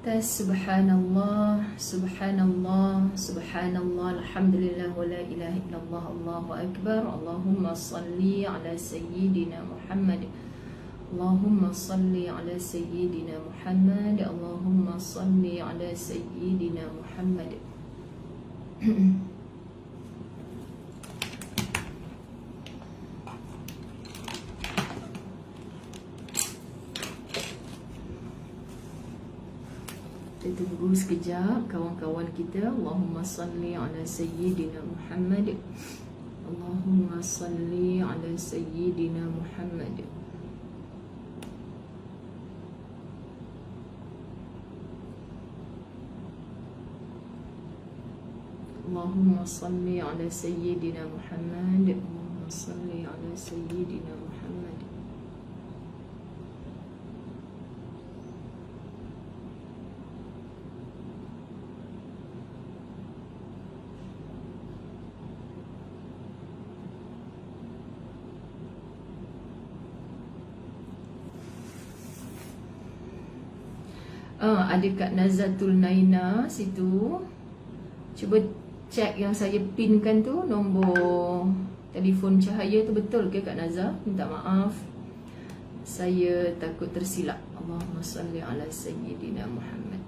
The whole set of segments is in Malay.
Tes subhanallah, subhanallah, subhanallah, alhamdulillah, wa la ilaha illallah, Allahu akbar. Allahumma salli ala sayyidina Muhammad. Allahumma salli ala sayyidina Muhammad. Allahumma salli ala sayyidina Muhammad. Kita tunggu sekejap kawan-kawan kita. Allahumma salli ala sayyidina Muhammad. Allahumma salli ala sayyidina Muhammad. Allahumma salli ala sayyidina Muhammad. Allahumma salli ala sayyidina Muhammad. Ada Kak Nazatul Naina situ. Cuba cek yang saya pinkan tu, nombor telefon cahaya tu betul ke Kak Nazar? Minta maaf, saya takut tersilap. Allahumma salli ala sayyidina Muhammad.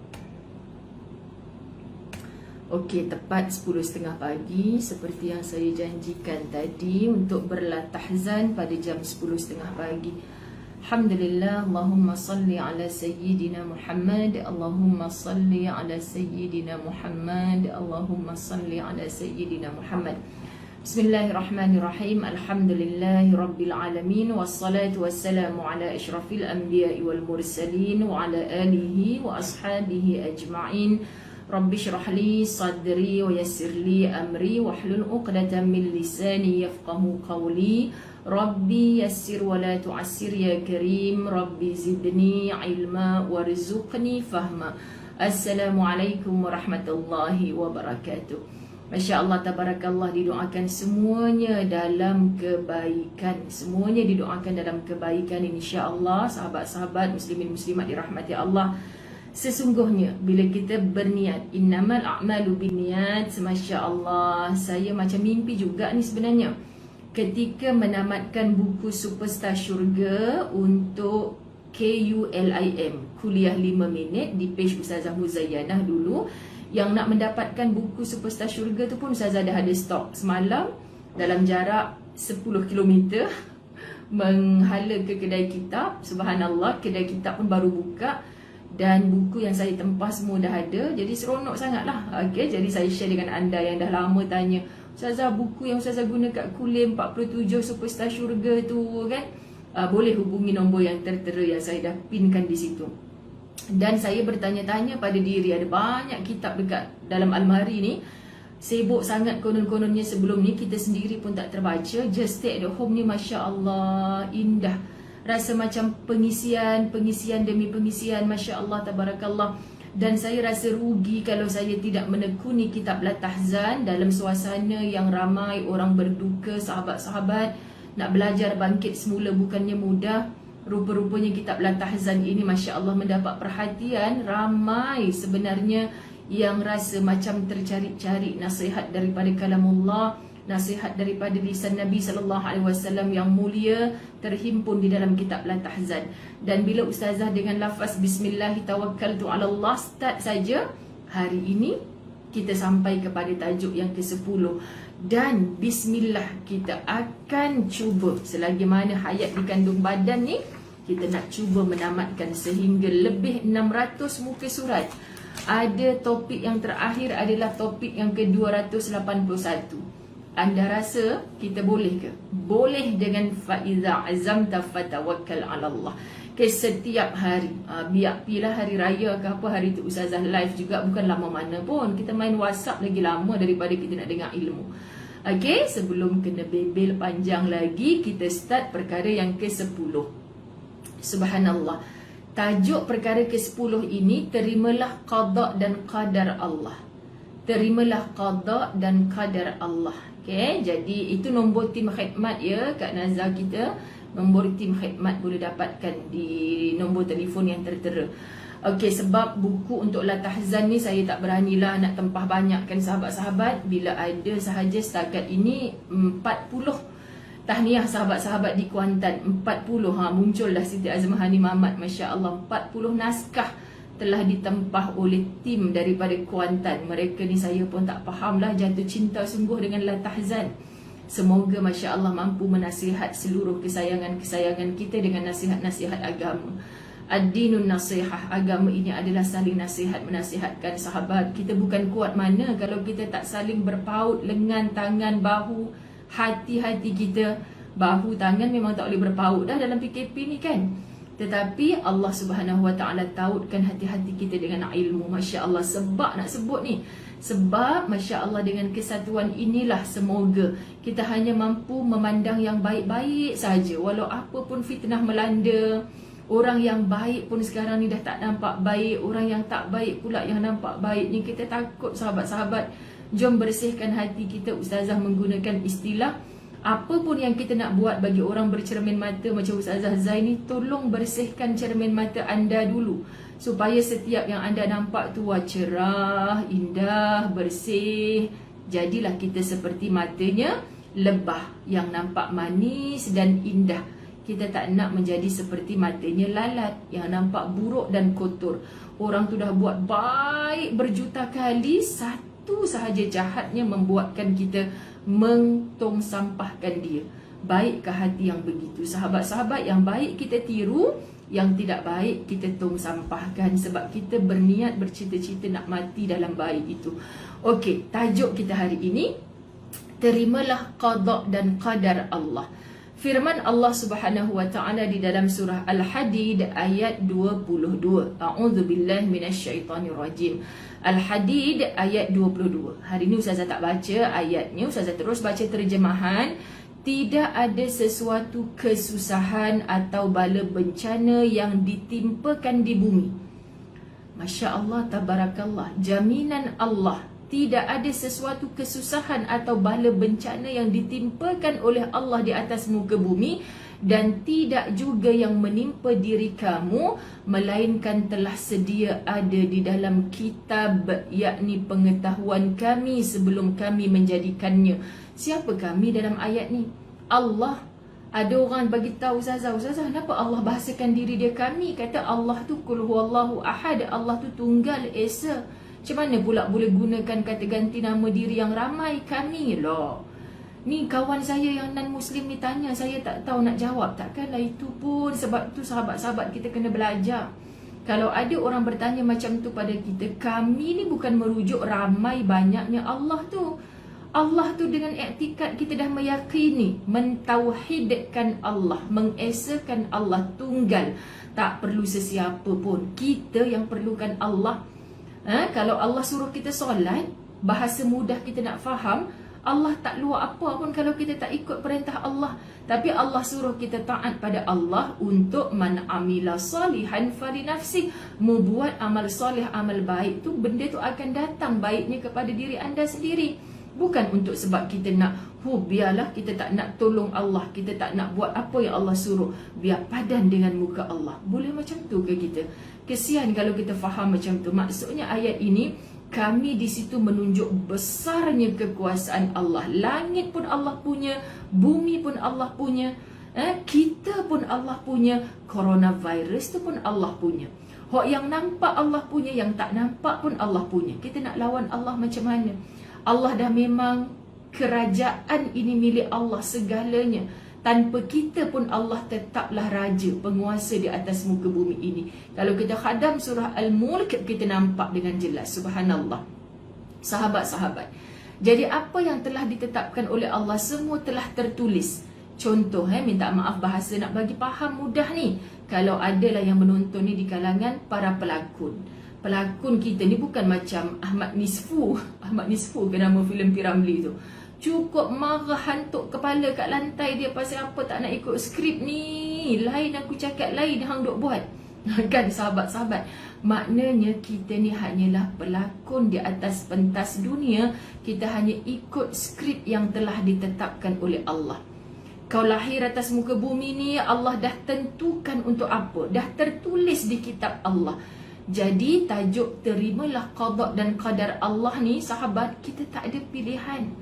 Okey, tepat 10.30 pagi seperti yang saya janjikan tadi untuk berlatahzan pada jam 10.30 pagi. Alhamdulillah. Allahumma salli ala sayyidina Muhammad. Allahumma salli ala sayyidina Muhammad. Allahumma salli ala sayyidina Muhammad. Bismillahirrahmanirrahim. Alhamdulillahi rabbil alamin. Wassalatu wassalamu ala asyrafil anbiya'i wal mursalin wa ala alihi wa ashabihi ajma'in. Rabbi shrah li sadri wa yassir li amri wahlul 'uqdatam min lisani yafqahu qawli. Rabbi yassir wa la tu'assir ya karim. Rabbi zidni ilma warzuqni fahma. Assalamualaikum warahmatullahi wabarakatuh. Masya Allah, tabarakallah, didoakan semuanya dalam kebaikan. Semuanya didoakan dalam kebaikan, insya-Allah. Sahabat-sahabat muslimin muslimat dirahmati Allah, sesungguhnya bila kita berniat, innamal a'malu binniyat. Masya Allah, saya macam mimpi juga ni sebenarnya ketika menamatkan buku Superstar Syurga untuk KULIM, kuliah 5 minit di page Ustazah Muzayyanah dulu. Yang nak mendapatkan buku Superstar Syurga tu pun Ustazah dah ada stok. Semalam dalam jarak 10 km menghala ke kedai kitab. Subhanallah, kedai kitab pun baru buka dan buku yang saya tempah semua dah ada. Jadi seronok sangatlah. Okey, jadi saya share dengan anda yang dah lama tanya, Ustazah, buku yang Ustazah guna kat Kulim 47 Superstar Syurga tu kan, boleh hubungi nombor yang tertera yang saya dah pinkan di situ. Dan saya bertanya-tanya pada diri, ada banyak kitab dekat dalam almari ni, sibuk sangat konon-kononnya sebelum ni, kita sendiri pun tak terbaca. Just stay at the home ni, Masya Allah, indah. Rasa macam pengisian demi pengisian, Masya Allah, tabarakallah. Dan saya rasa rugi kalau saya tidak menekuni kitab Latahzan dalam suasana yang ramai orang berduka. Sahabat-sahabat nak belajar bangkit semula bukannya mudah. Rupa-rupanya kitab Latahzan ini, Masya Allah, mendapat perhatian ramai sebenarnya yang rasa macam tercari-cari nasihat daripada kalamullah, nasihat daripada lisan Nabi SAW yang mulia terhimpun di dalam kitab Latahzan. Dan bila Ustazah dengan lafaz Bismillahi tawakkaltu ala Allah start saja, hari ini kita sampai kepada tajuk yang ke-10. Dan Bismillah, kita akan cuba selagi mana hayat dikandung badan ni, kita nak cuba menamatkan sehingga lebih 600 muka surat. Ada topik yang terakhir adalah topik yang ke-281. Anda rasa kita boleh ke? Boleh dengan faiza azamta fatawakkal ala Allah. Ke setiap hari, biarlah hari raya ke apa, hari tu Ustazah live juga, bukan lama mana pun. Kita main WhatsApp lagi lama daripada kita nak dengar ilmu. Okey, sebelum kena bebel panjang lagi, kita start perkara yang ke-10. Subhanallah. Tajuk perkara ke-10 ini, terimalah qada dan qadar Allah. Terimalah qada dan qadar Allah. Okay, jadi itu nombor tim khidmat ya Kak Nazar kita. Nombor tim khidmat boleh dapatkan di nombor telefon yang tertera. Okey, sebab buku untuk La Tahzan ni saya tak beranilah nak tempah banyak kan sahabat-sahabat. Bila ada sahaja setakat ini 40 tahniah sahabat-sahabat di Kuantan. 40 muncullah Siti Azmahani Mamat, masya-Allah. 40 naskah telah ditempah oleh tim daripada Kuantan. Mereka ni saya pun tak fahamlah, jatuh cinta sungguh dengan La Tahzan. Semoga masya-Allah mampu menasihat seluruh kesayangan-kesayangan kita dengan nasihat-nasihat agama. Ad-dinun nasihah, agama ini adalah saling nasihat, menasihatkan sahabat. Kita bukan kuat mana kalau kita tak saling berpaut lengan, tangan, bahu, hati-hati kita. Bahu, tangan memang tak boleh berpaut dah dalam PKP ni kan. Tetapi Allah Subhanahu Wa Taala tautkan hati-hati kita dengan ilmu. Masya-Allah, sebab nak sebut ni, sebab masya-Allah dengan kesatuan inilah semoga kita hanya mampu memandang yang baik-baik saja. Walau apa pun fitnah melanda, orang yang baik pun sekarang ni dah tak nampak baik, orang yang tak baik pula yang nampak baik ni. Kita takut sahabat-sahabat. Jom bersihkan hati kita. Ustazah menggunakan istilah, apa pun yang kita nak buat bagi orang bercermin mata macam Ustazah Zaini, tolong bersihkan cermin mata anda dulu, supaya setiap yang anda nampak tu cerah, indah, bersih. Jadilah kita seperti matanya lebah yang nampak manis dan indah. Kita tak nak menjadi seperti matanya lalat yang nampak buruk dan kotor. Orang tu dah buat baik berjuta kali, satu sahaja jahatnya membuatkan kita mentong sampahkan dia. Baikkah hati yang begitu? Sahabat-sahabat, yang baik kita tiru, yang tidak baik kita tong sampahkan. Sebab kita berniat, bercita-cita nak mati dalam baik itu. Okey, tajuk kita hari ini, terimalah qada dan qadar Allah. Firman Allah Subhanahu Wa Taala di dalam surah Al-Hadid ayat 22. A'udzubillahi minasyaitonirrajim. Al-Hadid ayat 22. Hari ini Ustazah tak baca ayatnya, Ustazah terus baca terjemahan. Tidak ada sesuatu kesusahan atau bala bencana yang ditimpakan di bumi. Masya Allah, tabarakallah. Jaminan Allah, tidak ada sesuatu kesusahan atau bala bencana yang ditimpakan oleh Allah di atas muka bumi, dan tidak juga yang menimpa diri kamu, melainkan telah sedia ada di dalam kitab, yakni pengetahuan kami sebelum kami menjadikannya. Siapa kami dalam ayat ni? Allah. Ada orang bagi tahu Ustazah, kenapa Allah bahasakan diri dia kami? Kata Allah tu qul huwallahu ahad, Allah tu tunggal esa. Macam mana pula boleh gunakan kata ganti nama diri yang ramai? Kami lah. Ni kawan saya yang non-Muslim ni tanya, saya tak tahu nak jawab. Takkanlah itu pun. Sebab tu sahabat-sahabat kita kena belajar. Kalau ada orang bertanya macam tu pada kita, kami ni bukan merujuk ramai banyaknya Allah tu. Allah tu dengan iktikad kita dah meyakini, mentauhidkan Allah, mengesakan Allah tunggal. Tak perlu sesiapa pun. Kita yang perlukan Allah. Kalau Allah suruh kita solat, bahasa mudah kita nak faham, Allah tak luar apa pun kalau kita tak ikut perintah Allah. Tapi Allah suruh kita taat pada Allah untuk man amila salihan fali nafsi. Membuat amal soleh, amal baik tu, benda tu akan datang baiknya kepada diri anda sendiri. Bukan untuk sebab kita nak, biarlah kita tak nak tolong Allah, kita tak nak buat apa yang Allah suruh, biar padan dengan muka Allah. Boleh macam tu ke kita? Kesian kalau kita faham macam tu. Maksudnya ayat ini, kami di situ menunjuk besarnya kekuasaan Allah. Langit pun Allah punya, bumi pun Allah punya, kita pun Allah punya, coronavirus tu pun Allah punya. Hak yang nampak Allah punya, yang tak nampak pun Allah punya. Kita nak lawan Allah macam mana? Allah dah memang kerajaan ini milik Allah segalanya. Tanpa kita pun Allah tetaplah raja, penguasa di atas muka bumi ini. Kalau kita khadam surah Al-Mulk, kita nampak dengan jelas. Subhanallah. Sahabat-sahabat, jadi apa yang telah ditetapkan oleh Allah semua telah tertulis. Contoh, minta maaf bahasa nak bagi faham mudah ni. Kalau adalah yang menonton ni di kalangan para pelakon. Pelakon kita ni bukan macam Ahmad Nisfu. Ahmad Nisfu ke nama filem Piramli tu. Cukup marah hantuk kepala kat lantai dia pasal apa tak nak ikut skrip ni. Lain aku cakap, lain hang duk buat. Kan sahabat-sahabat, maknanya kita ni hanyalah pelakon di atas pentas dunia. Kita hanya ikut skrip yang telah ditetapkan oleh Allah. Kau lahir atas muka bumi ni, Allah dah tentukan untuk apa. Dah tertulis di kitab Allah. Jadi tajuk terimalah qada dan qadar Allah ni sahabat, kita tak ada pilihan.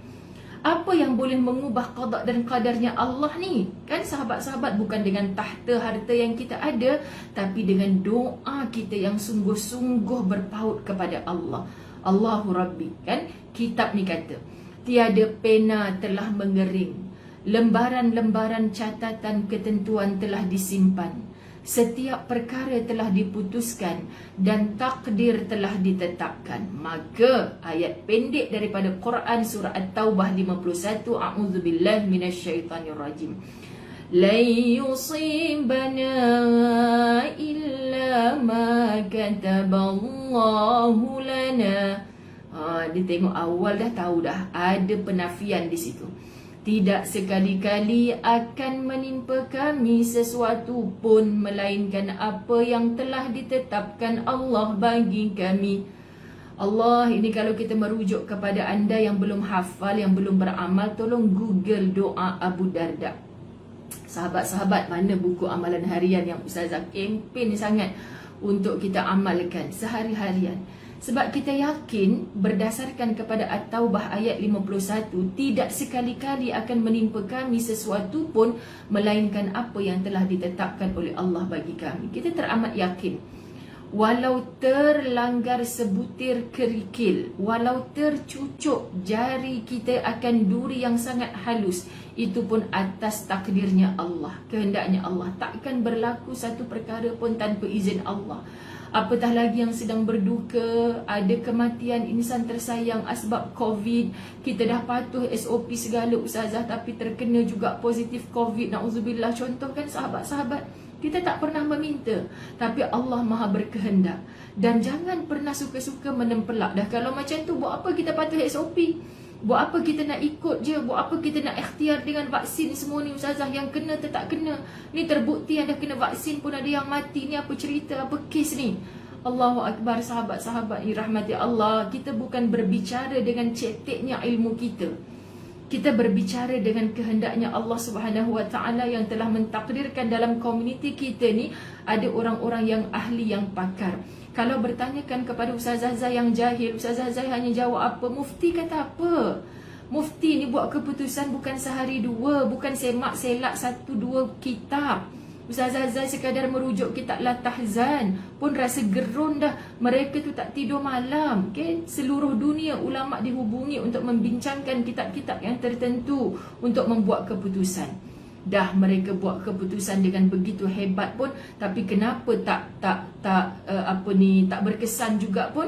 Apa yang boleh mengubah qada dan qadarnya Allah ni? Kan sahabat-sahabat, bukan dengan tahta harta yang kita ada, tapi dengan doa kita yang sungguh-sungguh berpaut kepada Allah. Allahu Rabbi, kan? Kitab ni kata, tiada pena telah mengering, lembaran-lembaran catatan ketentuan telah disimpan, setiap perkara telah diputuskan dan takdir telah ditetapkan. Maka ayat pendek daripada Quran surah At-Taubah 51, a'udzubillahi minasyaitanirrajim. La yusibana illa ma kataballahu lana. Dia tengok awal dah tahu dah ada penafian di situ. Tidak sekali-kali akan menimpa kami sesuatu pun melainkan apa yang telah ditetapkan Allah bagi kami. Allah, ini kalau kita merujuk kepada anda yang belum hafal, yang belum beramal, tolong Google doa Abu Darda. Sahabat-sahabat, mana buku amalan harian yang Ustazah kempen sangat untuk kita amalkan sehari-harian. Sebab kita yakin berdasarkan kepada At-Taubah ayat 51, tidak sekali-kali akan menimpa kami sesuatu pun melainkan apa yang telah ditetapkan oleh Allah bagi kami. Kita teramat yakin, walau terlanggar sebutir kerikil, walau tercucuk jari kita akan duri yang sangat halus, itu pun atas takdirnya Allah, kehendaknya Allah. Takkan berlaku satu perkara pun tanpa izin Allah. Apatah lagi yang sedang berduka, ada kematian insan tersayang asbab COVID. Kita dah patuh SOP segala Ustazah, tapi terkena juga positif COVID, na'udzubillah. Contoh kan sahabat-sahabat, kita tak pernah meminta, tapi Allah maha berkehendak. Dan jangan pernah suka-suka menempelak. Dah kalau macam tu, buat apa kita patuh SOP? Buat apa kita nak ikut je? Buat apa kita nak ikhtiar dengan vaksin semua ni Ustazah? Yang kena tak kena. Ni terbukti yang dah kena vaksin pun ada yang mati. Ni apa cerita, apa kes ni? Allahu Akbar sahabat-sahabat rahmati Allah. Kita bukan berbicara dengan ceteknya ilmu kita. Kita berbicara dengan kehendaknya Allah Subhanahu Wa Taala yang telah mentakdirkan dalam komuniti kita ni ada orang-orang yang ahli, yang pakar. Kalau bertanyakan kepada Ustazah Zai yang jahil, Ustazah Zai hanya jawab apa? Mufti kata apa? Mufti ni buat keputusan bukan sehari dua, bukan semak selak satu dua kitab. Ustazah Zai sekadar merujuk kitab La Tahzan pun rasa gerun dah. Mereka tu tak tidur malam, okay? Seluruh dunia ulama' dihubungi untuk membincangkan kitab-kitab yang tertentu untuk membuat keputusan. Dah mereka buat keputusan dengan begitu hebat pun, tapi kenapa tak berkesan juga pun?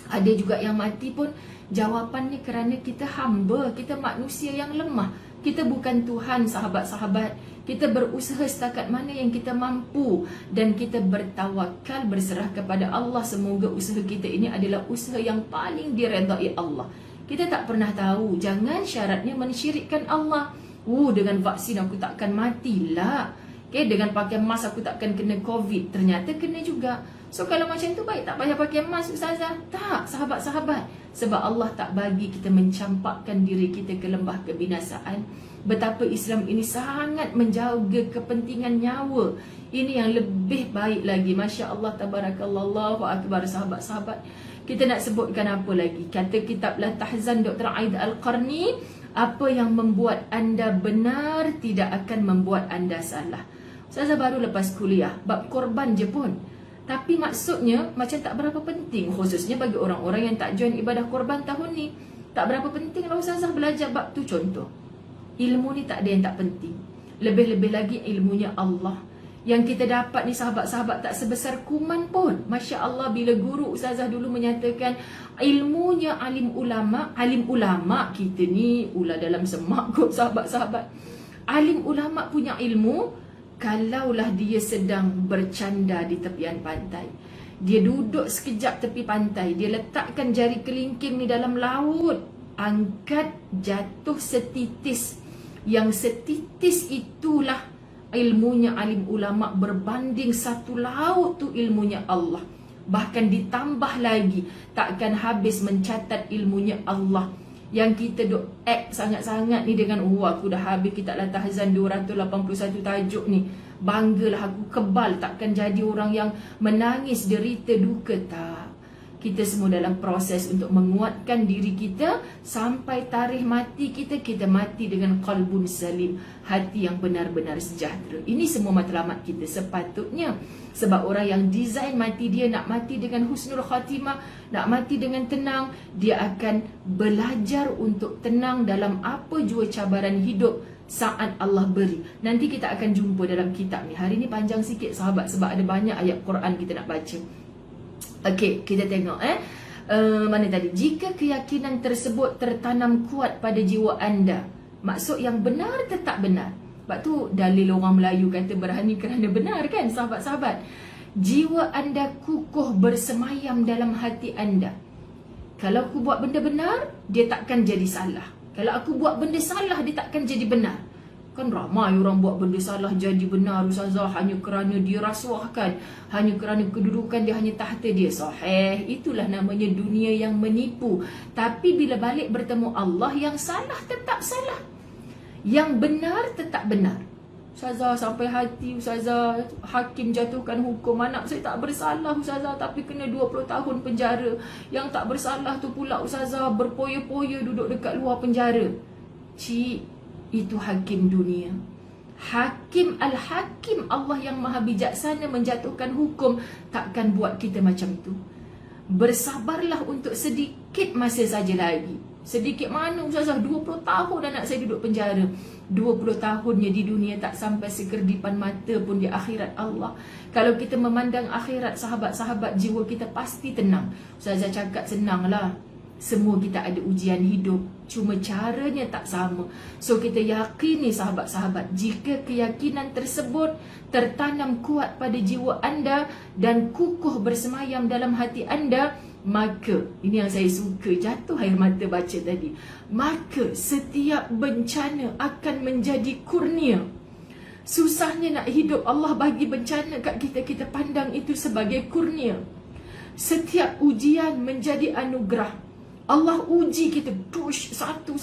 Ada juga yang mati pun. Jawapannya kerana kita hamba, kita manusia yang lemah. Kita bukan Tuhan sahabat-sahabat. Kita berusaha setakat mana yang kita mampu, dan kita bertawakal, berserah kepada Allah. Semoga usaha kita ini adalah usaha yang paling diredai Allah. Kita tak pernah tahu. Jangan syaratnya mensyirikkan Allah. Dengan vaksin aku takkan matilah. Okay, dengan pakai mask aku takkan kena COVID. Ternyata kena juga. So kalau macam tu baik tak payah pakai mask Ustazah? Tak, sahabat-sahabat. Sebab Allah tak bagi kita mencampakkan diri kita ke lembah kebinasaan. Betapa Islam ini sangat menjaga kepentingan nyawa. Ini yang lebih baik lagi. Masya Allah, tabarakallah, Allahu Akbar sahabat-sahabat. Kita nak sebutkan apa lagi? Kata kitab La Tahzan Dr. Aid Al-Qarni, apa yang membuat anda benar tidak akan membuat anda salah. Saya baru lepas kuliah, bab korban je pun. Tapi maksudnya macam tak berapa penting, khususnya bagi orang-orang yang tak join ibadah korban tahun ni. Tak berapa penting lah Ustazah belajar bab tu. Contoh, ilmu ni tak ada yang tak penting. Lebih-lebih lagi ilmunya Allah yang kita dapat ni sahabat-sahabat tak sebesar kuman pun. Masya Allah, bila guru Ustazah dulu menyatakan ilmunya alim ulama kita ni ulah dalam semak kot sahabat-sahabat. Alim ulama punya ilmu, kalaulah dia sedang bercanda di tepian pantai, dia duduk sekejap tepi pantai, dia letakkan jari kelingking ni dalam laut, angkat jatuh setitis, yang setitis itulah ilmunya alim ulama, berbanding satu laut tu ilmunya Allah. Bahkan ditambah lagi, takkan habis mencatat ilmunya Allah. Yang kita duk act sangat-sangat ni dengan aku dah habis kitab La Tahzan 281 tajuk ni. banggalah aku kebal, takkan jadi orang yang menangis, derita, duka. Tak. Kita semua dalam proses untuk menguatkan diri kita sampai tarikh mati kita, kita mati dengan qalbun salim, hati yang benar-benar sejahtera. Ini semua matlamat kita sepatutnya. Sebab orang yang design mati dia nak mati dengan husnul khatimah, nak mati dengan tenang, dia akan belajar untuk tenang dalam apa jua cabaran hidup saat Allah beri. Nanti kita akan jumpa dalam kitab ni. Hari ni panjang sikit sahabat sebab ada banyak ayat Quran kita nak baca. Okey, kita tengok mana tadi? Jika keyakinan tersebut tertanam kuat pada jiwa anda. Maksud yang benar tetap benar. Sebab tu dalil orang Melayu kata berani kerana benar kan sahabat-sahabat. Jiwa anda kukuh bersemayam dalam hati anda. Kalau aku buat benda benar, dia takkan jadi salah. Kalau aku buat benda salah, dia takkan jadi benar. Kan ramai orang buat benda salah jadi benar ustazah hanya kerana dia rasuahkan, hanya kerana kedudukan dia, hanya tahta dia. Sahih, itulah namanya dunia yang menipu. Tapi bila balik bertemu Allah, yang salah tetap salah, yang benar tetap benar. Ustazah sampai hati ustazah, hakim jatuhkan hukum anak saya tak bersalah ustazah, tapi kena 20 tahun penjara. Yang tak bersalah tu pula ustazah berpoya-poya duduk dekat luar penjara. Cik, itu hakim dunia. Hakim Al-Hakim, Allah yang maha bijaksana menjatuhkan hukum, takkan buat kita macam tu. Bersabarlah untuk sedikit masa saja lagi. Sedikit mana ustazah? 20 tahun anak saya duduk penjara. 20 tahunnya di dunia tak sampai sekerdipan mata pun di akhirat Allah. Kalau kita memandang akhirat sahabat-sahabat, jiwa kita pasti tenang. Ustazah cakap senanglah. Semua kita ada ujian hidup, cuma caranya tak sama. So kita yakini sahabat-sahabat, jika keyakinan tersebut tertanam kuat pada jiwa anda dan kukuh bersemayam dalam hati anda, maka, ini yang saya suka, jatuh air mata baca tadi, maka setiap bencana akan menjadi kurnia. Susahnya nak hidup, Allah bagi bencana kat kita, kita pandang itu sebagai kurnia. Setiap ujian menjadi anugerah. Allah uji kita, push satu,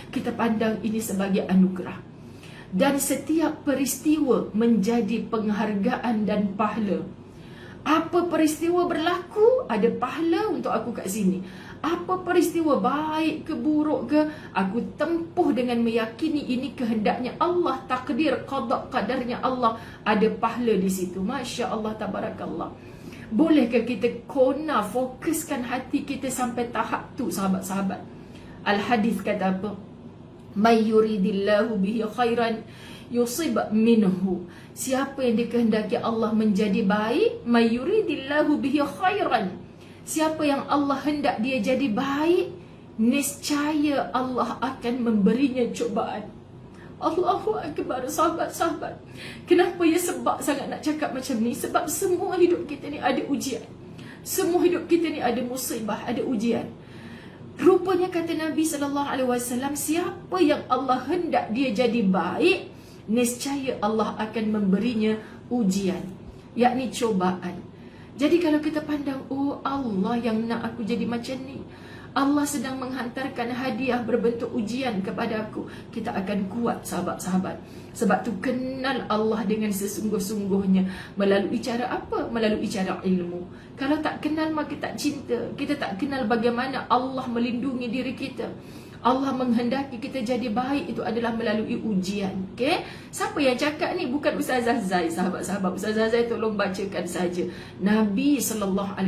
kita pandang ini sebagai anugerah. Dan setiap peristiwa menjadi penghargaan dan pahala. Apa peristiwa berlaku, ada pahala untuk aku kat sini. Apa peristiwa baik ke buruk ke, aku tempuh dengan meyakini ini kehendaknya Allah, takdir, qada, qadarnya Allah, ada pahala di situ. Masya Allah, tabarakallah. Bolehkah kita kona fokuskan hati kita sampai tahap tu sahabat-sahabat? Al-Hadis kata apa? May yuridillahu bihi khairan yusib minhu. Siapa yang dikehendaki Allah menjadi baik, may yuridillahu bihi khairan. Siapa yang Allah hendak dia jadi baik, niscaya Allah akan memberinya cubaan. Allahu Akbar sahabat-sahabat. Kenapa ya sebab sangat nak cakap macam ni? Sebab semua hidup kita ni ada ujian. Semua hidup kita ni ada musibah, ada ujian. Rupanya kata Nabi SAW, siapa yang Allah hendak dia jadi baik, niscaya Allah akan memberinya ujian, yakni cobaan. Jadi kalau kita pandang, oh Allah yang nak aku jadi macam ni, Allah sedang menghantarkan hadiah berbentuk ujian kepada aku, kita akan kuat sahabat-sahabat. Sebab tu kenal Allah dengan sesungguh-sungguhnya. Melalui cara apa? Melalui cara ilmu. Kalau tak kenal maka tak cinta. Kita tak kenal bagaimana Allah melindungi diri kita, Allah menghendaki kita jadi baik, itu adalah melalui ujian. Okay? Siapa yang cakap ni? Bukan Ustazah Zai, sahabat-sahabat. Ustazah Zai tolong bacakan saja. Nabi SAW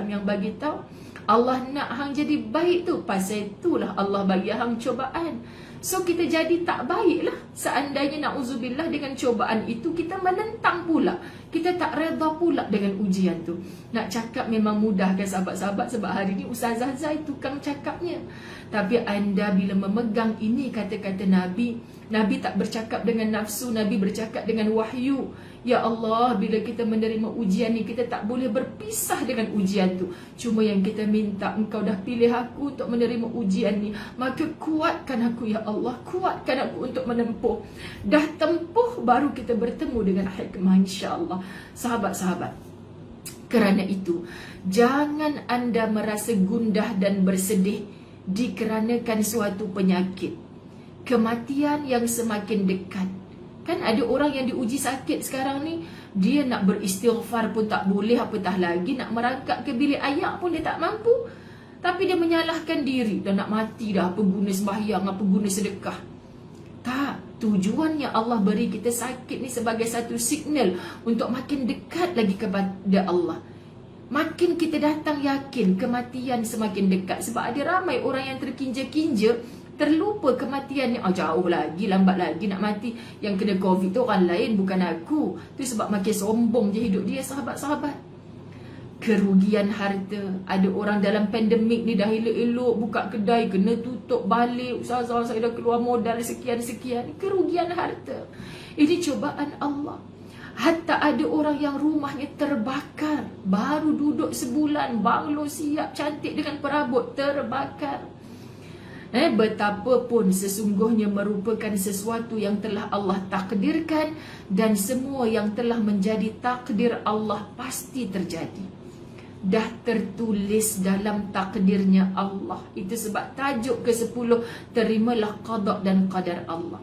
yang bagi tahu, Allah nak hang jadi baik tu, pasal itulah Allah bagi hang cobaan. So kita jadi tak baik lah. Seandainya na'udzubillah dengan cobaan itu, kita menentang pula, kita tak reda pula dengan ujian tu. Nak cakap memang mudah kan sahabat-sahabat, sebab hari ni Ustazah Zai tukang cakapnya. Tapi anda bila memegang ini kata-kata Nabi, Nabi tak bercakap dengan nafsu, Nabi bercakap dengan wahyu. Ya Allah, bila kita menerima ujian ni, kita tak boleh berpisah dengan ujian tu. Cuma yang kita minta, engkau dah pilih aku untuk menerima ujian ni, maka kuatkan aku ya Allah, kuatkan aku untuk menempuh. Dah tempuh, baru kita bertemu dengan hikmah insya-Allah. Sahabat-sahabat, kerana itu, jangan anda merasa gundah dan bersedih dikarenakan suatu penyakit, kematian yang semakin dekat. Kan ada orang yang diuji sakit sekarang ni, dia nak beristighfar pun tak boleh, apatah lagi nak merangkak ke bilik ayak pun dia tak mampu. Tapi dia menyalahkan diri, dah nak mati dah, apa guna sembahyang, apa guna sedekah. Tak, tujuannya Allah beri kita sakit ni sebagai satu signal untuk makin dekat lagi kepada Allah. Makin kita datang yakin kematian semakin dekat. Sebab ada ramai orang yang terkinja-kinja, terlupa kematian ni. Jauh lagi, lambat lagi nak mati. Yang kena COVID tu orang lain, bukan aku. Tu sebab makin sombong je hidup dia, sahabat-sahabat. Kerugian harta. Ada orang dalam pandemik ni dah elok-elok buka kedai, kena tutup balik. Ustazah, saya dah keluar modal sekian-sekian. Kerugian harta. Ini cubaan Allah. Hatta ada orang yang rumahnya terbakar, baru duduk sebulan, banglo siap cantik dengan perabot, terbakar. Betapapun sesungguhnya merupakan sesuatu yang telah Allah takdirkan, dan semua yang telah menjadi takdir Allah pasti terjadi. Dah tertulis dalam takdirnya Allah. Itu sebab tajuk ke-10, terimalah qada dan qadar Allah.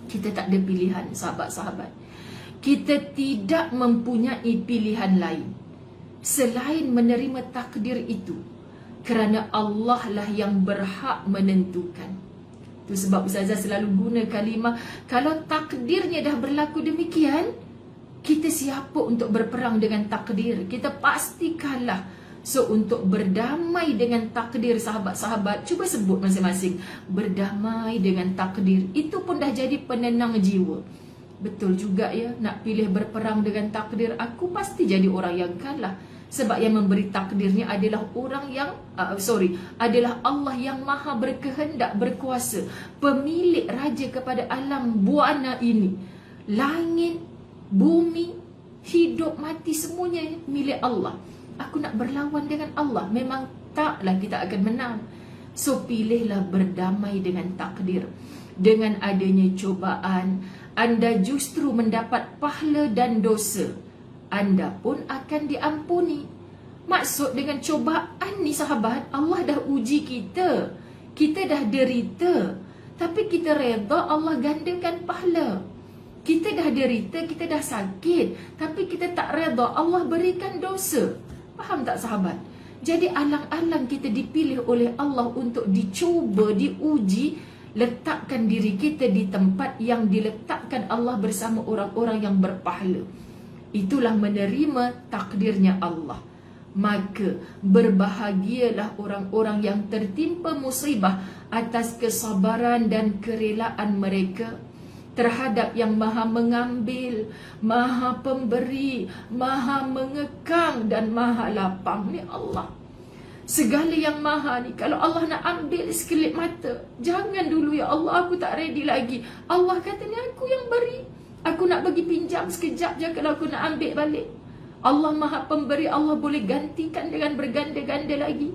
Kita tak ada pilihan, sahabat-sahabat. Kita tidak mempunyai pilihan lain selain menerima takdir itu, kerana Allah lah yang berhak menentukan. Itu sebab Ustazah selalu guna kalimah, kalau takdirnya dah berlaku demikian, kita siapa untuk berperang dengan takdir? Kita pasti kalah. So untuk berdamai dengan takdir, sahabat-sahabat, cuba sebut masing-masing. Berdamai dengan takdir, itu pun dah jadi penenang jiwa. Betul juga ya, nak pilih berperang dengan takdir, aku pasti jadi orang yang kalah. Sebab yang memberi takdirnya adalah orang yang adalah Allah yang maha berkehendak, berkuasa, pemilik raja kepada alam buana ini. Langit, bumi, hidup, mati, semuanya milik Allah. Aku nak berlawan dengan Allah, memang taklah kita akan menang. So pilihlah berdamai dengan takdir. Dengan adanya cubaan, anda justru mendapat pahala dan dosa. Anda pun akan diampuni. Maksud dengan cubaan ni, sahabat, Allah dah uji kita. Kita dah derita, tapi kita reda Allah gandakan pahala. Kita dah derita, kita dah sakit, tapi kita tak reda Allah berikan dosa. Faham tak, sahabat? Jadi alang-alang kita dipilih oleh Allah untuk dicuba, diuji. Letakkan diri kita di tempat yang diletakkan Allah bersama orang-orang yang berpahala. Itulah menerima takdirnya Allah. Maka berbahagialah orang-orang yang tertimpa musibah atas kesabaran dan kerelaan mereka terhadap yang maha mengambil, maha pemberi, maha mengekang dan maha lapang. Ni Allah. Segala yang maha ni, kalau Allah nak ambil sekelip mata, jangan dulu, ya Allah, aku tak ready lagi. Allah kata ni aku yang beri. Aku nak bagi pinjam sekejap je kalau aku nak ambil balik. Allah maha pemberi, Allah boleh gantikan dengan berganda-ganda lagi.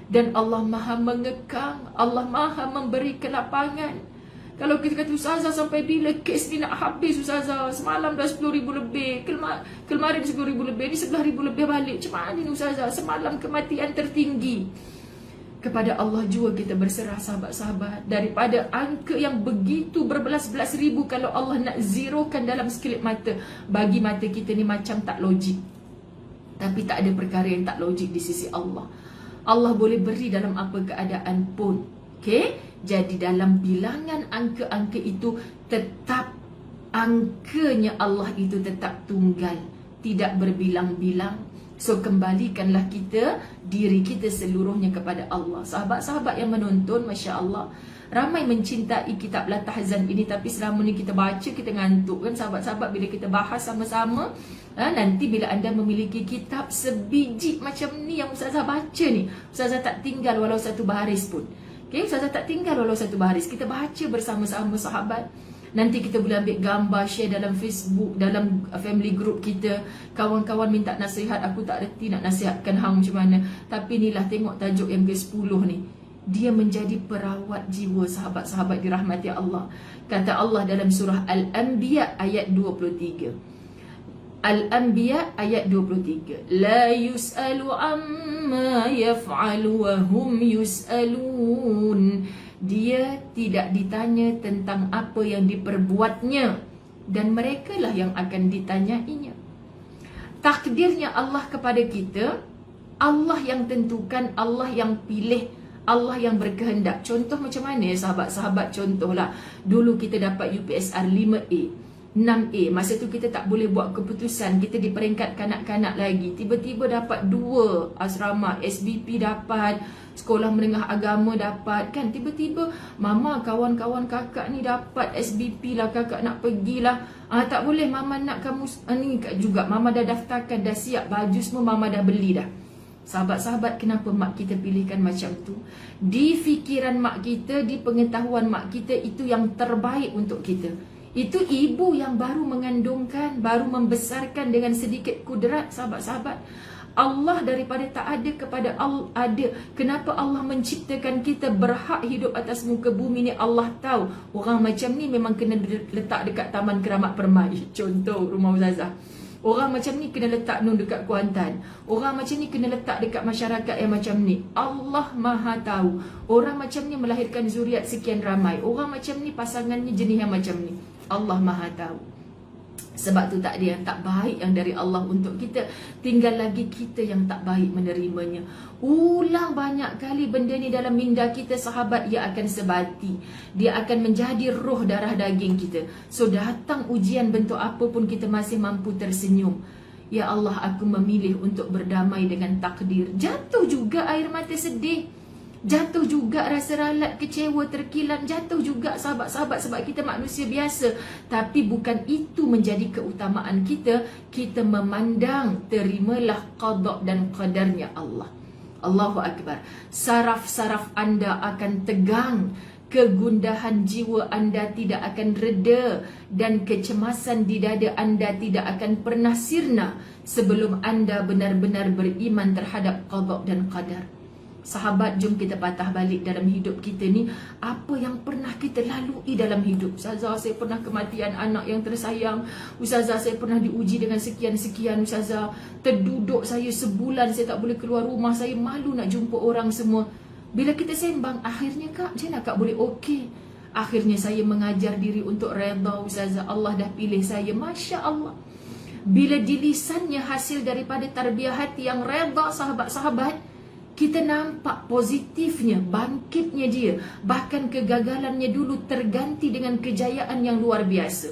Dan Allah maha mengekang, Allah maha memberi kelapangan. Kalau kita kata, Ustazah, sampai bila kes ni nak habis, Ustazah? Semalam dah 10,000 lebih, kemarin 10,000 lebih, ni 11,000 lebih balik. Macam mana ni, Ustazah? Semalam kematian tertinggi. Kepada Allah jua kita berserah, sahabat-sahabat. Daripada angka yang begitu berbelas-belas ribu, kalau Allah nak zerokan dalam sekelip mata, bagi mata kita ni macam tak logik. Tapi tak ada perkara yang tak logik di sisi Allah. Allah boleh beri dalam apa keadaan pun. Okay? Jadi dalam bilangan angka-angka itu, tetap angkanya Allah itu tetap tunggal, tidak berbilang-bilang. So kembalikanlah kita, diri kita seluruhnya kepada Allah. Sahabat-sahabat yang menonton, Masya Allah, ramai mencintai kitab La Tahzan ini, tapi selama ni kita baca, kita ngantuk kan, sahabat-sahabat. Bila kita bahas sama-sama, nanti bila anda memiliki kitab sebiji macam ni yang Ustazah baca ni, Ustazah tak tinggal walau satu baris pun. Okay, Ustazah tak tinggal walau satu baris. Kita baca bersama-sama, sahabat. Nanti kita boleh ambil gambar, share dalam Facebook, dalam family group kita. Kawan-kawan minta nasihat, aku tak reti nak nasihatkan hang macam mana. Tapi inilah, tengok tajuk yang ke-10 ni. Dia menjadi perawat jiwa, sahabat-sahabat dirahmati Allah. Kata Allah dalam surah Al-Anbiya ayat 23. Al-Anbiya ayat 23. La yus'alu amma yaf'alu wa hum yus'alun. Dia tidak ditanya tentang apa yang diperbuatnya, dan merekalah yang akan ditanyainya. Takdirnya Allah kepada kita, Allah yang tentukan, Allah yang pilih, Allah yang berkehendak. Contoh macam mana sahabat-sahabat? Contohlah, dulu kita dapat UPSR 5A, 6A. Masa tu kita tak boleh buat keputusan, kita di peringkat kanak-kanak lagi. Tiba-tiba dapat 2 asrama, SBP dapat, sekolah menengah agama dapat, kan? Tiba-tiba mama, kawan-kawan kakak ni dapat SBP lah, kakak nak pergilah. Tak boleh, mama nak kamu ni juga. Mama dah daftarkan, dah siap, baju semua mama dah beli dah. Sahabat-sahabat, kenapa mak kita pilihkan macam tu? Di fikiran mak kita, di pengetahuan mak kita, itu yang terbaik untuk kita. Itu ibu yang baru mengandungkan, baru membesarkan dengan sedikit kudrat, sahabat-sahabat. Allah daripada tak ada kepada ada. Kenapa Allah menciptakan kita berhak hidup atas muka bumi ni? Allah tahu orang macam ni memang kena letak dekat Taman Keramat Permai, contoh rumah Ustazah. Orang macam ni kena letak nun dekat Kuantan. Orang macam ni kena letak dekat masyarakat yang macam ni. Allah Maha tahu. Orang macam ni melahirkan zuriat sekian ramai. Orang macam ni pasangannya jenis yang macam ni. Allah Maha tahu. Sebab tu tak ada yang tak baik yang dari Allah untuk kita. Tinggal lagi kita yang tak baik menerimanya. Ulang banyak kali benda ni dalam minda kita, sahabat, ia akan sebati. Dia akan menjadi roh darah daging kita. So datang ujian bentuk apa pun, kita masih mampu tersenyum. Ya Allah, aku memilih untuk berdamai dengan takdir. Jatuh juga air mata sedih, jatuh juga rasa ralat, kecewa, terkilan, jatuh juga sahabat-sahabat, sebab kita manusia biasa. Tapi bukan itu menjadi keutamaan kita. Kita memandang, terimalah qada dan qadarnya Allah. Allahu Akbar. Saraf-saraf anda akan tegang, kegundahan jiwa anda tidak akan reda, dan kecemasan di dada anda tidak akan pernah sirna sebelum anda benar-benar beriman terhadap qada dan qadar. Sahabat, jom kita patah balik dalam hidup kita ni. Apa yang pernah kita lalui dalam hidup? Ustazah, saya pernah kematian anak yang tersayang. Ustazah, saya pernah diuji dengan sekian-sekian. Ustazah, terduduk saya sebulan, saya tak boleh keluar rumah. Saya malu nak jumpa orang semua. Bila kita sembang, akhirnya kak, macam mana kak boleh okey? Akhirnya saya mengajar diri untuk reda. Ustazah, Allah dah pilih saya. Masya Allah. Bila di lisannya hasil daripada tarbiyah hati yang reda, sahabat-sahabat, kita nampak positifnya, bangkitnya dia. Bahkan kegagalannya dulu terganti dengan kejayaan yang luar biasa.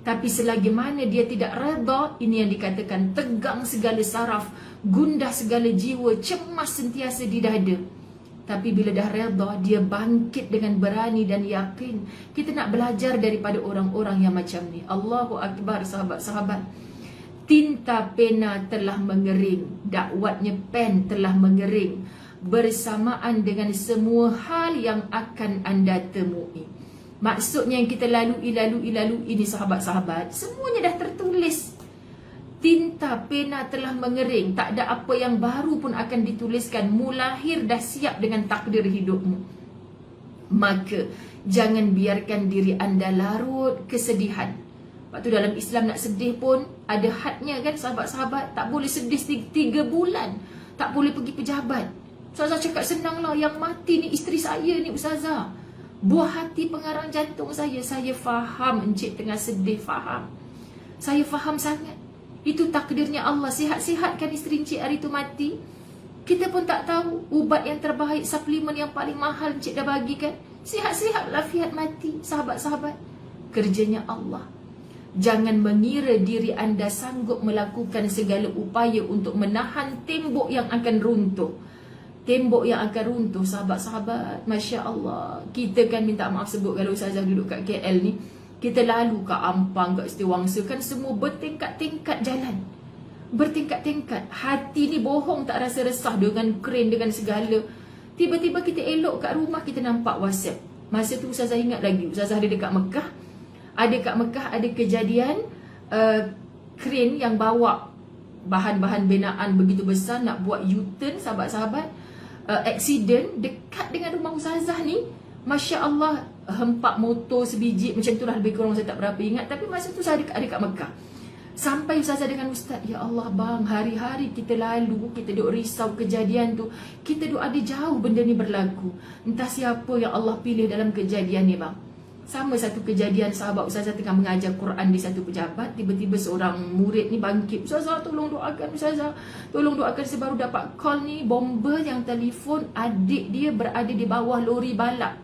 Tapi selagi mana dia tidak reda, ini yang dikatakan tegang segala saraf, gundah segala jiwa, cemas sentiasa di dada. Tapi bila dah reda, dia bangkit dengan berani dan yakin. Kita nak belajar daripada orang-orang yang macam ni. Allahu Akbar, sahabat-sahabat. Tinta pena telah mengering, dakwatnya pen telah mengering, bersamaan dengan semua hal yang akan anda temui. Maksudnya yang kita lalui ini, sahabat-sahabat, semuanya dah tertulis. Tinta pena telah mengering, tak ada apa yang baru pun akan dituliskan. Mulahir dah siap dengan takdir hidupmu. Maka jangan biarkan diri anda larut kesedihan. Lepas tu dalam Islam nak sedih pun ada hadnya kan, sahabat-sahabat. Tak boleh sedih 3 bulan. Tak boleh pergi pejabat. Ustazah cakap senang lah, yang mati ni isteri saya ni Ustazah. Buah hati pengarang jantung saya. Saya faham encik tengah sedih, faham. Saya faham sangat. Itu takdirnya Allah. Sihat-sihat kan isteri encik hari tu mati. Kita pun tak tahu ubat yang terbaik, suplemen yang paling mahal encik dah bagi kan. Sihat-sihat lafiat mati, sahabat-sahabat. Kerjanya Allah. Jangan mengira diri anda sanggup melakukan segala upaya untuk menahan tembok yang akan runtuh. Tembok yang akan runtuh, sahabat-sahabat. Masya Allah. Kita kan minta maaf sebut kalau Ustazah duduk kat KL ni. Kita lalu kat Ampang, kat Setiawangsa kan, semua bertingkat-tingkat jalan. Bertingkat-tingkat. Hati ni bohong, tak rasa resah dengan kren, dengan segala. Tiba-tiba kita elok kat rumah, kita nampak WhatsApp. Masa tu Ustazah ingat lagi, Ustazah ada dekat Mekah. Ada kat Mekah ada kejadian kren yang bawa bahan-bahan binaan begitu besar nak buat U-turn, sahabat-sahabat. Aksiden dekat dengan rumah Ustazah ni. Masya Allah, hempak motor sebiji macam tu lah, lebih kurang saya tak berapa ingat. Tapi masa tu saya ada kat Mekah. Sampai Ustazah dengan Ustaz, ya Allah bang, hari-hari kita lalu, kita duk risau kejadian tu, kita duk ada jauh benda ni berlaku. Entah siapa yang Allah pilih dalam kejadian ni bang. Sama satu kejadian, sahabat Ustazah tengah mengajar Quran di satu pejabat, tiba-tiba seorang murid ni bangkit, Ustazah tolong doakan Ustazah, tolong doakan, saya baru dapat call ni, bomba yang telefon adik dia berada di bawah lori balap,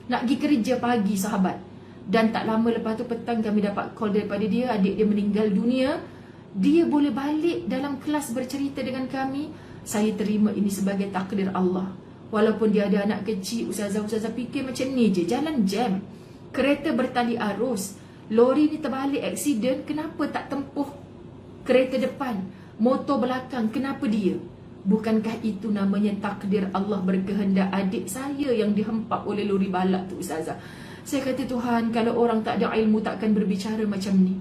nak pergi kerja pagi sahabat. Dan tak lama lepas tu petang kami dapat call daripada dia, adik dia meninggal dunia. Dia boleh balik dalam kelas bercerita dengan kami, saya terima ini sebagai takdir Allah. Walaupun dia ada anak kecil, Ustazah fikir macam ni je, jalan jam, kereta bertali arus, lori ni terbalik aksiden, kenapa tak tempuh kereta depan, motor belakang, kenapa dia? Bukankah itu namanya takdir Allah berkehendak adik saya yang dihempap oleh lori balap tu Ustazah? Saya kata, Tuhan, kalau orang tak ada ilmu takkan berbicara macam ni.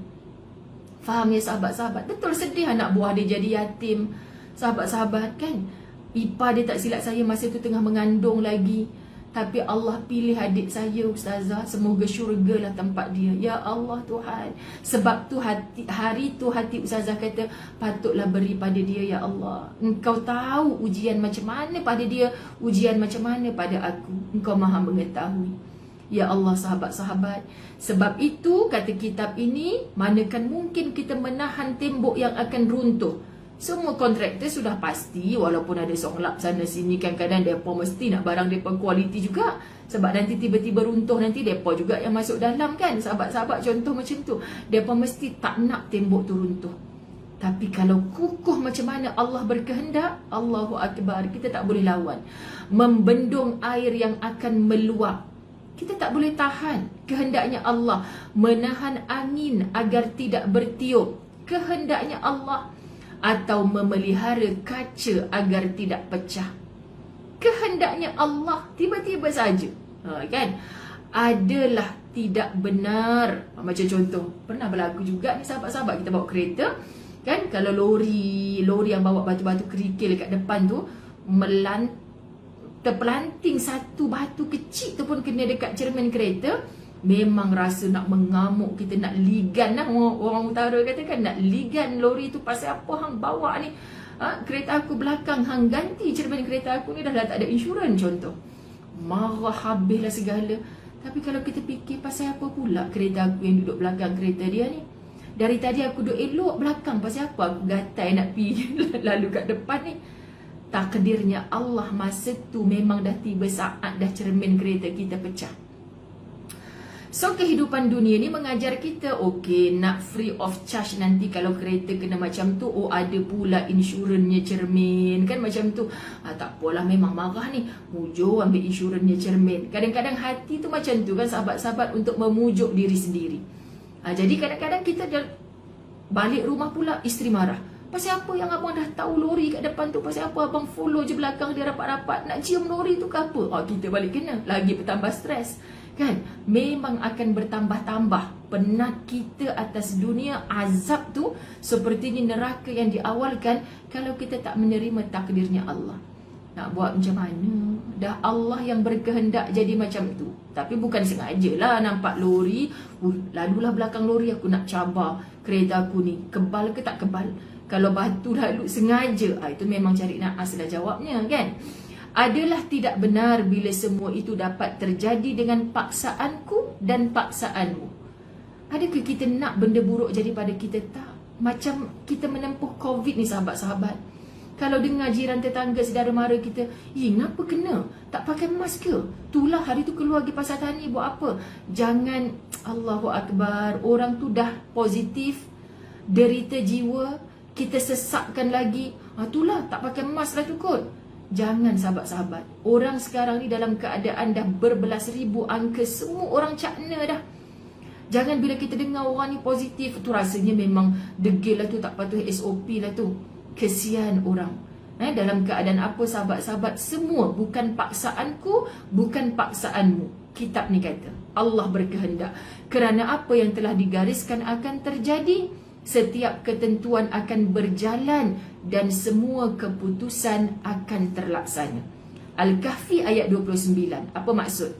Faham ya sahabat-sahabat? Betul sedih anak buah dia jadi yatim. Sahabat-sahabat kan, ipar dia tak silap saya masa tu tengah mengandung lagi. Tapi Allah pilih adik saya Ustazah, semoga syurga lah tempat dia. Ya Allah Tuhan, sebab tu hari tu hati Ustazah kata, patutlah beri pada dia ya Allah. Engkau tahu ujian macam mana pada dia, ujian macam mana pada aku. Engkau maha mengetahui. Ya Allah sahabat-sahabat, sebab itu kata kitab ini, manakan mungkin kita menahan tembok yang akan runtuh. Semua kontraktor sudah pasti, walaupun ada songlap sana sini, kan kadang mereka mesti nak barang mereka kualiti juga. Sebab nanti tiba-tiba runtuh, nanti mereka juga yang masuk dalam kan. Sahabat-sahabat, contoh macam tu, mereka mesti tak nak tembok tu runtuh. Tapi kalau kukuh macam mana Allah berkehendak, Allahu Akbar, kita tak boleh lawan. Membendung air yang akan meluap, kita tak boleh tahan. Kehendaknya Allah. Menahan angin agar tidak bertiup, kehendaknya Allah. Atau memelihara kaca agar tidak pecah, kehendaknya Allah. Tiba-tiba saja kan, adalah tidak benar. Macam contoh, pernah berlaku juga ni sahabat-sahabat, kita bawa kereta kan, kalau lori yang bawa batu-batu kerikil dekat depan tu terpelanting satu batu kecil tu pun kena dekat cermin kereta, memang rasa nak mengamuk, kita nak ligan lah. Orang utara kata kan, nak ligan lori tu, pasal apa hang bawa ni kereta aku belakang, hang ganti cermin kereta aku ni, dah tak ada insurans contoh. Marah habislah segala. Tapi kalau kita fikir, pasal apa pula kereta aku yang duduk belakang kereta dia ni, dari tadi aku duduk elok belakang, pasal apa aku gatai nak pergi lalu kat depan ni. Takdirnya Allah masa tu memang dah tiba saat dah cermin kereta kita pecah. So kehidupan dunia ni mengajar kita, okey, nak free of charge nanti kalau kereta kena macam tu, ada pula insurannya cermin kan, macam tu. Tak apalah, memang marah ni, mujur ambil insurannya cermin. Kadang-kadang hati tu macam tu kan sahabat-sahabat, untuk memujuk diri sendiri. Jadi kadang-kadang kita balik rumah pula, isteri marah. Pasal apa yang abang dah tahu lori kat depan tu, pasal apa abang follow je belakang dia rapat-rapat, nak cium lori tu ke apa? Kita balik kena, lagi bertambah stres kan. Memang akan bertambah-tambah penat kita atas dunia. Azab tu sepertinya neraka yang diawalkan kalau kita tak menerima takdirnya Allah. Nak buat macam mana? Dah Allah yang berkehendak jadi macam tu. Tapi bukan sengaja lah nampak lori, lalulah belakang lori, aku nak cabar kereta aku ni, kebal ke tak kebal. Kalau batu lalu sengaja, itu memang cari naas lah jawabnya kan. Adalah tidak benar bila semua itu dapat terjadi dengan paksaanku dan paksaanmu. Adakah kita nak benda buruk jadi pada kita? Tak. Macam kita menempuh COVID ni sahabat-sahabat. Kalau dengar jiran tetangga saudara mara kita, kenapa kena? Tak pakai masker. Itulah hari tu keluar pergi pasar tani buat apa? Jangan, Allahu Akbar, orang tu dah positif, derita jiwa, kita sesakkan lagi. Itulah tak pakai mask lah tu kot. Jangan sahabat-sahabat. Orang sekarang ni dalam keadaan dah berbelas ribu angka, semua orang cakna dah. Jangan bila kita dengar orang ni positif, tu rasanya memang degil lah tu, tak patuh SOP lah tu. Kesian orang. Dalam keadaan apa sahabat-sahabat? Semua bukan paksaanku, bukan paksaanmu. Kitab ni kata, Allah berkehendak. Kerana apa yang telah digariskan akan terjadi, setiap ketentuan akan berjalan dan semua keputusan akan terlaksana. Al-Kahfi ayat 29. Apa maksud?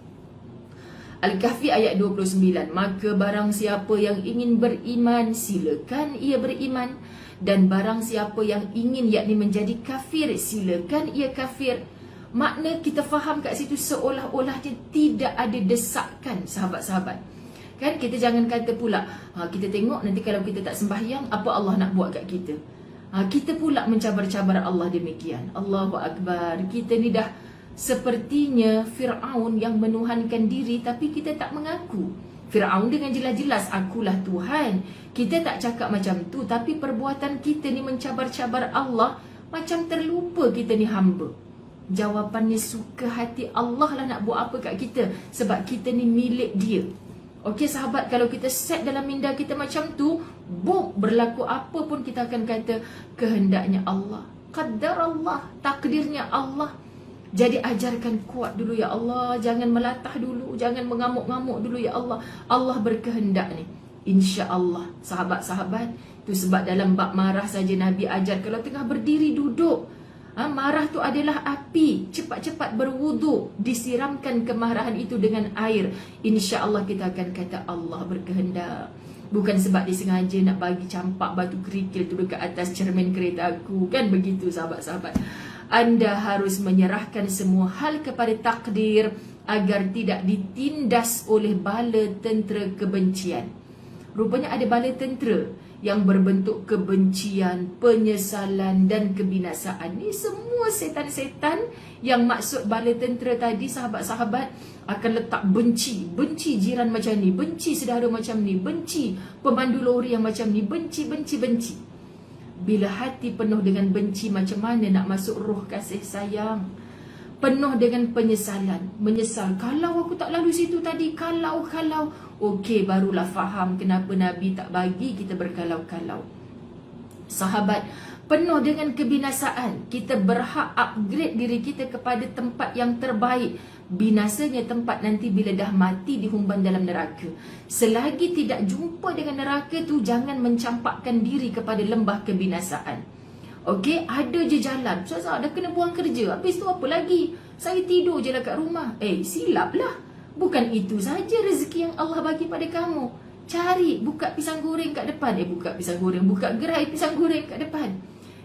Al-Kahfi ayat 29. Maka barang siapa yang ingin beriman, silakan ia beriman. Dan barang siapa yang ingin yakni menjadi kafir, silakan ia kafir. Makna kita faham kat situ seolah-olahnya tidak ada desakan, sahabat-sahabat. Kan kita jangan kata pula, kita tengok nanti kalau kita tak sembahyang, apa Allah nak buat kat kita. Kita pula mencabar-cabar Allah demikian. Allahu Akbar. Kita ni dah sepertinya Fir'aun yang menuhankan diri, tapi kita tak mengaku. Fir'aun dengan jelas-jelas, akulah Tuhan. Kita tak cakap macam tu, tapi perbuatan kita ni mencabar-cabar Allah, macam terlupa kita ni hamba. Jawapannya suka hati Allah lah nak buat apa kat kita, sebab kita ni milik dia. Okey sahabat, kalau kita set dalam minda kita macam tu, berlaku apa pun kita akan kata kehendaknya Allah, qadar Allah, takdirnya Allah. Jadi ajarkan kuat dulu ya Allah, jangan melatah dulu, jangan mengamuk-ngamuk dulu ya Allah. Allah berkehendak ni, insya-Allah. Sahabat-sahabat, tu sebab dalam bab marah saja Nabi ajar kalau tengah berdiri duduk, marah tu adalah api, cepat-cepat berwuduk, disiramkan kemarahan itu dengan air. InsyaAllah kita akan kata Allah berkehendak. Bukan sebab disengaja nak bagi campak batu kerikil tu dekat atas cermin kereta aku. Kan begitu sahabat-sahabat. Anda harus menyerahkan semua hal kepada takdir agar tidak ditindas oleh bala tentera kebencian. Rupanya ada bala tentera yang berbentuk kebencian, penyesalan dan kebinasaan. Ni semua setan-setan yang maksud bala tentera tadi, sahabat-sahabat, akan letak benci. Benci jiran macam ni, benci saudara macam ni, benci pemandu lori yang macam ni, benci. Bila hati penuh dengan benci, macam mana nak masuk roh kasih sayang? Penuh dengan penyesalan, menyesal, kalau aku tak lalu situ tadi, kalau okey, barulah faham kenapa Nabi tak bagi kita berkalau-kalau. Sahabat, penuh dengan kebinasaan, kita berhak upgrade diri kita kepada tempat yang terbaik. Binasanya tempat nanti bila dah mati dihumban dalam neraka. Selagi tidak jumpa dengan neraka tu, jangan mencampakkan diri kepada lembah kebinasaan. Okey, ada je jalan. Ustazah dah kena buang kerja, habis tu apa lagi? Saya tidur je lah kat rumah. Silap lah. Bukan itu saja rezeki yang Allah bagi pada kamu. Cari, buka pisang goreng kat depan. Buka pisang goreng, buka gerai pisang goreng kat depan.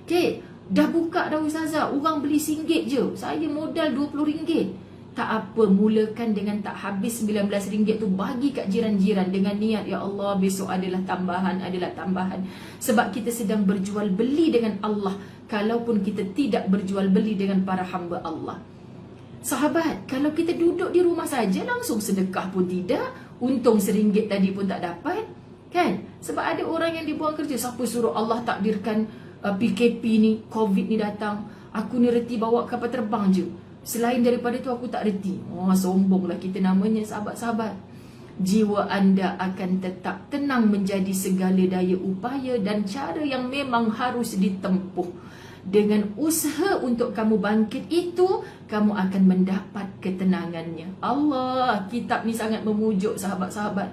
Okey, dah buka dah ustazah, orang beli RM1 je, saya modal RM20. Tak apa, mulakan dengan tak habis RM19 tu, bagi kat jiran-jiran dengan niat, ya Allah besok adalah tambahan. Sebab kita sedang berjual beli dengan Allah, kalaupun kita tidak berjual beli dengan para hamba Allah. Sahabat, kalau kita duduk di rumah saja, langsung sedekah pun tidak, untung RM1 tadi pun tak dapat, kan? Sebab ada orang yang dibuang kerja. Siapa suruh Allah takdirkan PKP ni, COVID ni datang? Aku ni reti bawa kapal terbang je, selain daripada tu aku tak reti. Sombonglah kita namanya, sahabat-sahabat. Jiwa anda akan tetap tenang menjadi segala daya upaya dan cara yang memang harus ditempuh. Dengan usaha untuk kamu bangkit itu, kamu akan mendapat ketenangannya. Allah, kitab ni sangat memujuk sahabat-sahabat.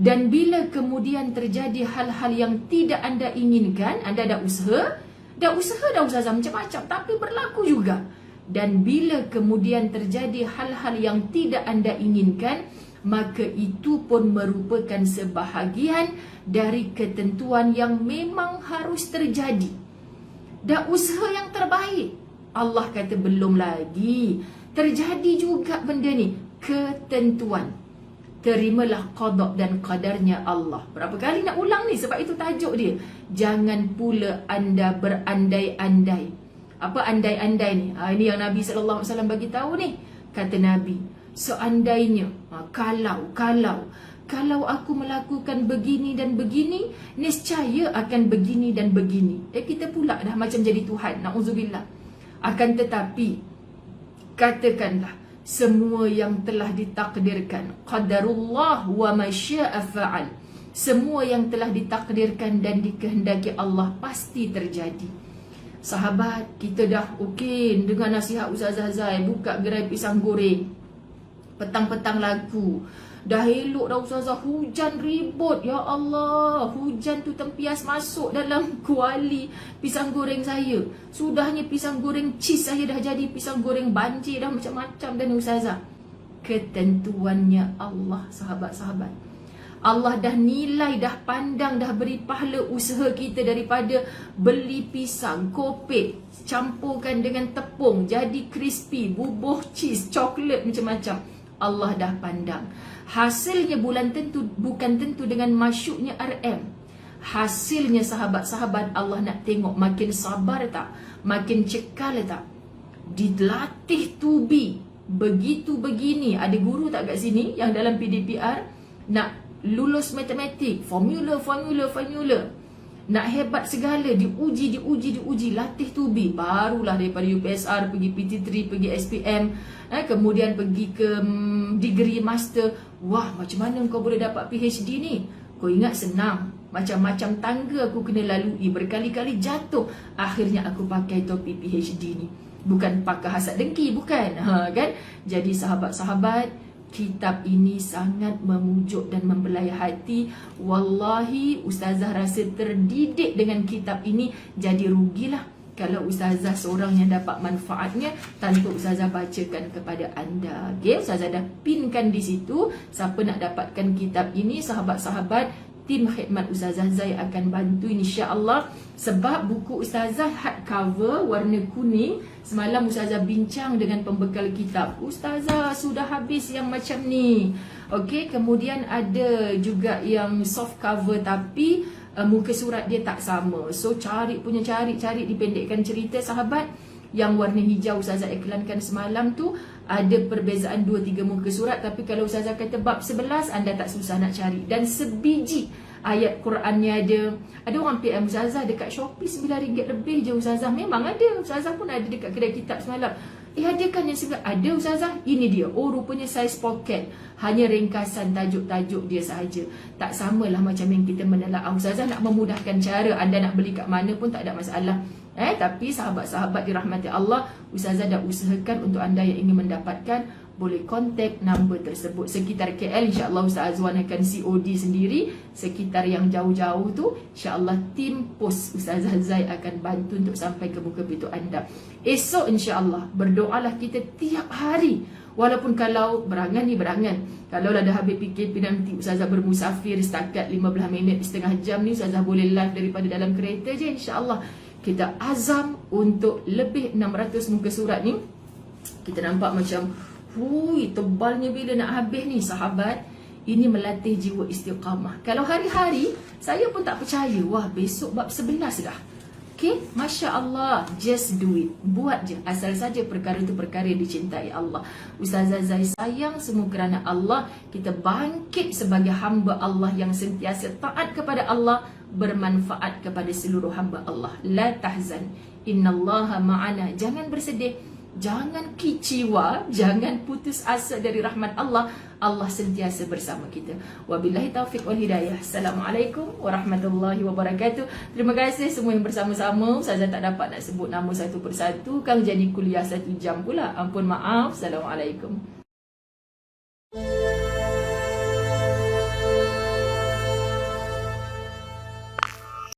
Dan bila kemudian terjadi hal-hal yang tidak anda inginkan, anda dah usaha dah usaha macam-macam, tapi berlaku juga. Dan bila kemudian terjadi hal-hal yang tidak anda inginkan, maka itu pun merupakan sebahagian dari ketentuan yang memang harus terjadi. Dah usaha yang terbaik, Allah kata belum lagi, terjadi juga benda ni, ketentuan. Terimalah qada dan qadarnya Allah. Berapa kali nak ulang ni, sebab itu tajuk dia. Jangan pula anda berandai-andai. Apa andai-andai ni? Ini yang Nabi SAW bagi tahu ni. Kata Nabi, seandainya, kalau aku melakukan begini dan begini, niscaya akan begini dan begini. Kita pula dah macam jadi Tuhan, na'udzubillah. Akan tetapi, katakanlah, semua yang telah ditakdirkan, qadarullah wa ma syaa fa'al. Semua yang telah ditakdirkan dan dikehendaki Allah pasti terjadi. Sahabat, kita dah okey dengan nasihat Ustazah Zai, buka gerai pisang goreng. Petang-petang lagu. Dah elok dah Ustazah, hujan ribut. Ya Allah, hujan tu tempias masuk dalam kuali pisang goreng saya. Sudahnya pisang goreng cheese saya dah jadi pisang goreng banjir dah macam-macam dan Ustazah. ketentuannya Allah, sahabat-sahabat. Allah dah nilai, dah pandang, dah beri pahala usaha kita daripada beli pisang, kopek, campurkan dengan tepung, jadi crispy, bubuh cheese, coklat, macam-macam. Allah dah pandang. Hasilnya bukan tentu dengan masyuknya RM. Hasilnya sahabat-sahabat, Allah nak tengok makin sabar tak, makin cekal tak, dilatih to be begitu begini. Ada guru tak kat sini yang dalam PDPR nak lulus matematik, formula, nak hebat segala, diuji, latih to be, barulah daripada UPSR pergi PT3, pergi SPM, kemudian pergi ke degree master. Wah, macam mana kau boleh dapat PhD ni? Kau ingat senang, macam-macam tangga aku kena lalui, berkali-kali jatuh, akhirnya aku pakai topi PhD ni. Bukan pakai hasad dengki, bukan, kan? Jadi sahabat-sahabat, kitab ini sangat memujuk dan membelai hati. Wallahi, ustazah rasa terdidik dengan kitab ini. Jadi rugilah kalau ustazah seorang yang dapat manfaatnya tanpa ustazah bacakan kepada anda. Okay, ustazah dah pinkan di situ. Siapa nak dapatkan kitab ini, sahabat-sahabat, tim khidmat Ustazah Zai akan bantu insya-Allah. Sebab buku Ustazah hardcover warna kuning, semalam Ustazah bincang dengan pembekal kitab. Ustazah sudah habis yang macam ni. Okey, kemudian ada juga yang soft cover tapi muka surat dia tak sama. So cari dipendekkan cerita sahabat. Yang warna hijau Ustazah iklankan semalam tu ada perbezaan 2-3 muka surat, tapi kalau Ustazah kata bab 11 anda tak susah nak cari, dan sebiji ayat Qurannya ada. Ada orang PM Ustazah dekat Shopee RM9 lebih je Ustazah. Memang ada, Ustazah pun ada dekat kedai kitab semalam. Ada kan yang sebelah? Ada Ustazah, ini dia. Oh, rupanya saiz pocket, hanya ringkasan tajuk-tajuk dia sahaja. Tak samalah macam yang kita menelaah. Ustazah nak memudahkan cara, anda nak beli kat mana pun tak ada masalah. Tapi sahabat-sahabat dirahmati Allah, Ustazah dah usahakan untuk anda yang ingin mendapatkan, boleh kontak nombor tersebut. Sekitar KL, insya-Allah Ustaz Azwan akan COD sendiri. Sekitar yang jauh-jauh tu, insya-Allah tim pos Ustazah Zai akan bantu untuk sampai ke muka pintu anda. Esok insya-Allah berdoalah kita tiap hari. Walaupun kalau berangan. Kalau dah habis PKP nanti Ustazah bermusafir setakat 15 minit, setengah jam ni Ustazah boleh live daripada dalam kereta je, insya-Allah. Kita azam untuk lebih 600 muka surat ni. Kita nampak macam hui, tebalnya bila nak habis ni sahabat. Ini melatih jiwa istiqamah. Kalau hari-hari saya pun tak percaya, wah besok bab 11 dah. Okay, Masya Allah, just do it. Buat je, asal saja perkara itu perkara yang dicintai Allah. Ustazah Zai sayang semua kerana Allah. Kita bangkit sebagai hamba Allah yang sentiasa taat kepada Allah, bermanfaat kepada seluruh hamba Allah. La tahzan, innallaha ma'ana. Jangan bersedih, jangan kiciwa, jangan putus asa dari rahmat Allah. Allah sentiasa bersama kita. Wabillahi taufiq wal hidayah. Assalamualaikum warahmatullahi wabarakatuh. Terima kasih semua yang bersama-sama. Ustazah tak dapat nak sebut nama satu persatu, kan jadi kuliah 1 jam pula. Ampun maaf. Assalamualaikum.